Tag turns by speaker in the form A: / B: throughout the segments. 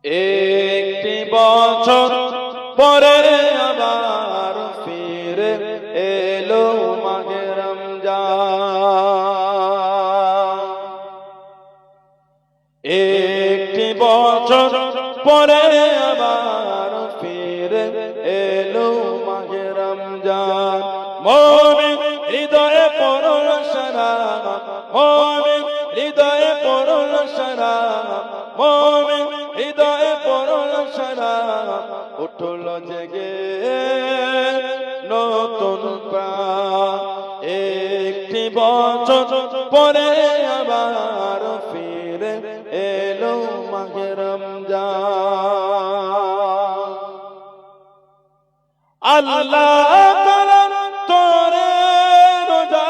A: একটি বছর পরে আবার ফিরে এলো মাহে রমজান। একটি বছর পরে আবার ফিরে এলো মাহে রমজান। মুমিন হৃদয়ে পড়ল সারা, মুমিন হৃদয়ে পড়ল সারা, মুমিন হৃদয়ে পড়ল সারা, উঠল জেগে নতুন প্রাণ। একটি বছর পরে আবার ফিরে এলো মাহে রমজান। আল্লাহ তাআলা তোরে রোজা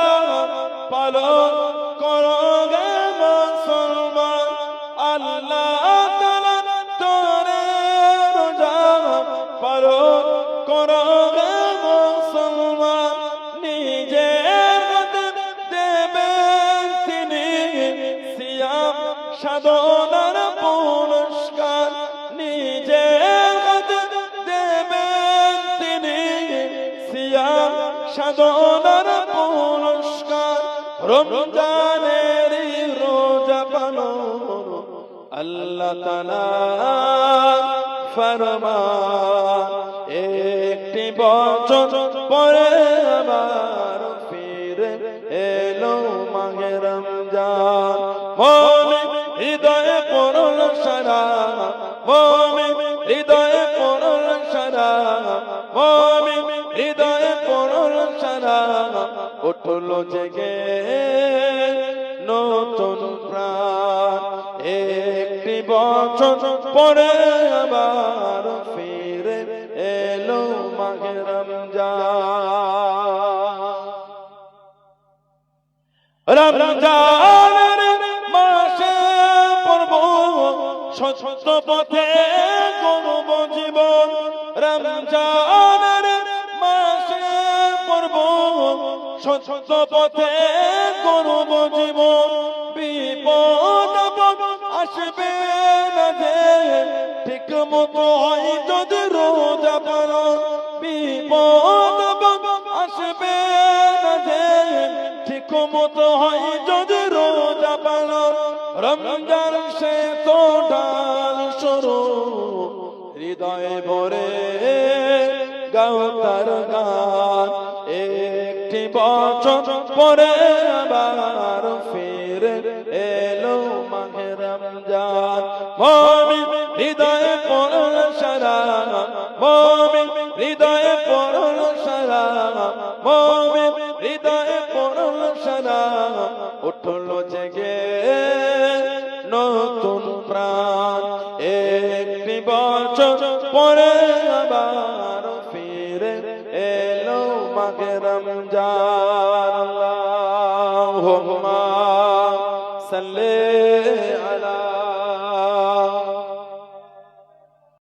A: পালন করো গে মুসলমান। আল্লাহ তাআলা তোরে রোজা পালন করো গে মুসলমান। নিজের দেবেন তিনি সিয়াম সাধনার পুরস্কার। নিজের দেবেন তিনি সিয়াম সাধনার পুরস্কার। রমজানের রোজা পালন আল্লাহ তাআলার ফরমান। একটি বছর পরে আবার ফিরে এলো মাহে রমজান। মুমিন হৃদয়ে পড়ল সারা, মুমিন হৃদয়ে পড়ল সারা, মুমিন হৃদয়ে পড়ল সারা, উঠল জেগে নতুন প্রাণ। একটি বছর পরে আবার ফিরে এলো মাহে রমজান। রমজানের মাসে পড়ব সত্য পথে গড়ব জীবন। রমজানের মাসে পড়ব সত্য পথে গড়ব জীবন। বিপদ আসবে না যে ঠিক মতো হয় যদি রোজা পালন। বিপদ আসবে না যে ঠিক মতো হয় যদি রোজা পালন। রমজান সে তো ডাল শুরু, হৃদয়ে ভরে গাও তার গান। একটি বছর পরে আবার ফিরে এলো মাহে রমজান। মুমিন হৃদয়ে পড়ল সারা, মুমিন হৃদয়ে পড়ল সারা, মুমিন হৃদয়ে পড়ল সারা, উঠল জেগে নতুন প্রাণ। একটি বছর পরে আবার ফিরে এলো মাহে রমজান। আল্লাহুম্মা সাল্লি